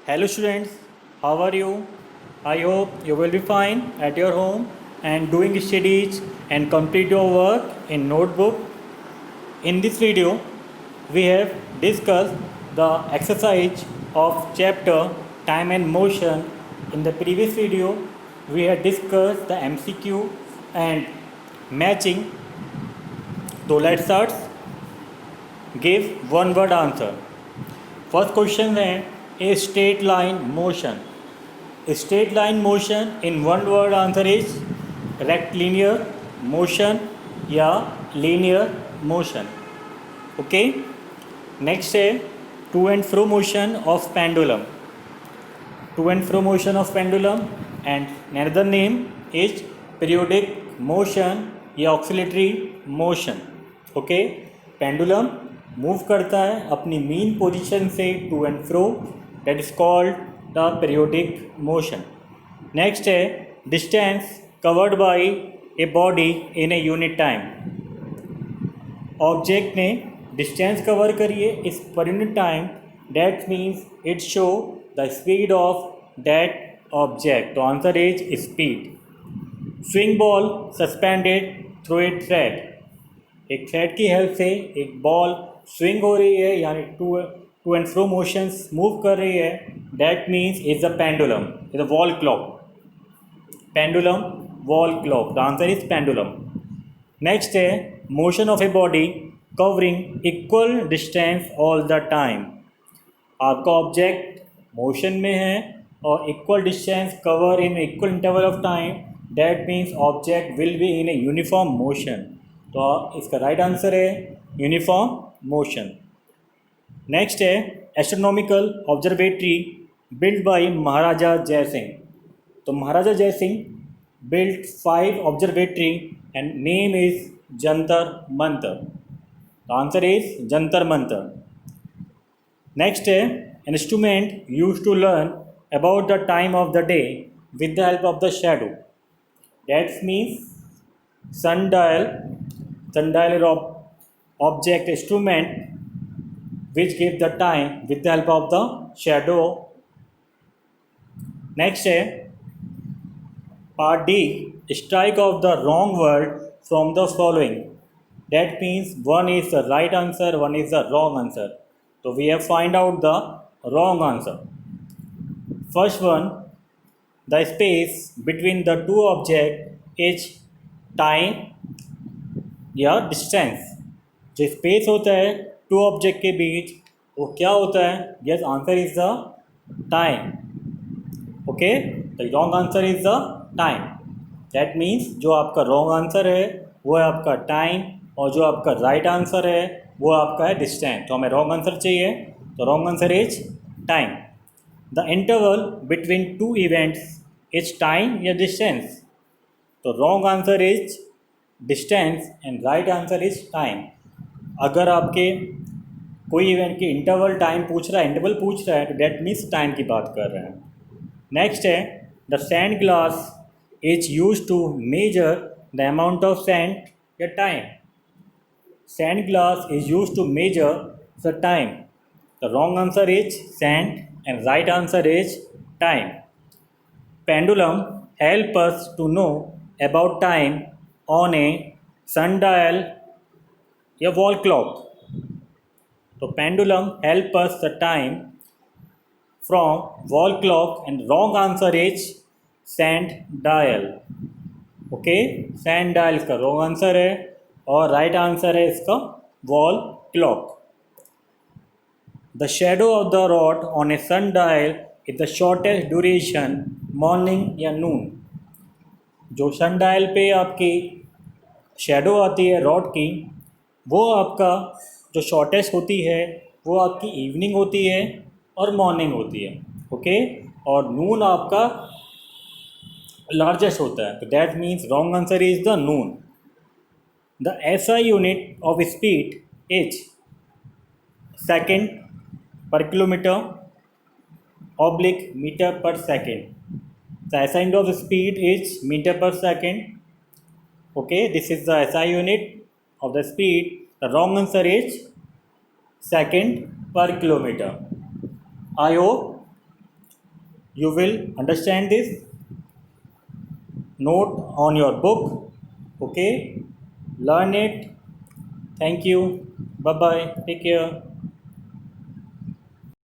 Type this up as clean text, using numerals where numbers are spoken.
Hello students, how are you? I hope you will be fine at your home and doing studies and complete your work in notebook. In this video, we have discussed the exercise of chapter time and motion. In the previous video, we had discussed the MCQ and matching. So let's start. Give one word answer. First question है a straight line motion. A straight line motion in one word answer is rectilinear motion या linear motion. Okay. Next है to and fro motion of pendulum. To and fro motion of pendulum and another name is periodic motion या oscillatory motion. Okay. Pendulum move करता है अपनी mean position से to and fro, that is called the periodic motion. Next है distance covered by a body in a unit time. Object ने distance cover करिए इस per unit time, that means it show the speed of that object. तो answer is speed. Swing ball suspended through a thread. एक thread की help से एक ball swing हो रही है यानी to and fro motions move कर रही है, that means is a pendulum, is a wall clock. Pendulum wall clock, the answer is pendulum. Next है motion of a body covering equal distance all the time. आपका object motion में है और equal distance cover in equal interval of time, that means object will be in a uniform motion. तो इसका right answer है uniform motion. Next है astronomical observatory build by Maharaja Jai Singh. तो Maharaja Jai Singh build 5 observatory and name is Jantar Mantar. The answer is Jantar Mantar. Next है instrument use to learn about the time of the day with the help of the shadow. That means sundial. Sundial is object instrument which gives the time with the help of the shadow. Next है part D, strike of the wrong word from the following. That means one is the right answer, one is the wrong answer. So we have find out the wrong answer. First one, the space between the two objects is time या distance. जो space होता है to object के बीच वो क्या होता है? Yes, answer is the time. Okay, the wrong answer is the time. That means जो आपका रॉन्ग आंसर है वो है आपका टाइम और जो आपका राइट आंसर है वो आपका है डिस्टेंस. तो हमें रॉन्ग आंसर चाहिए, तो wrong answer is time. The interval between two events is time या डिस्टेंस. तो wrong answer is distance and right answer is time. अगर आपके कोई इवेंट की इंटरवल टाइम पूछ रहा है, इंटरवल पूछ रहा है, तो डेट मीन्स टाइम की बात कर रहे हैं. नेक्स्ट है the sand glass is use to measure the amount of sand या time. Sand glass is use to measure the time. The wrong answer is sand and right answer is time. Pendulum help us to know about time on a sundial या wall clock. तो pendulum help us the time from wall clock and wrong answer is sand dial. Okay, sand dial इसका wrong answer है और right answer है इसका wall clock. The shadow of the rod on a sundial is the shortest duration morning या noon. जो सन dial पे आपकी shadow आती है रॉड की, वो आपका जो शॉर्टेस्ट होती है वो आपकी इवनिंग होती है और मॉर्निंग होती है. ओके, और नून आपका लार्जेस्ट होता है. तो that means wrong answer is the Noon. The SI unit of speed is second पर किलोमीटर ऑब्लिक मीटर पर second. The SI unit of speed is meter per second. Okay, this is the SI unit of the speed. The wrong answer is second per kilometer. I hope you will understand this. Note on your book. Okay, learn it. Thank you. Bye bye. Take care.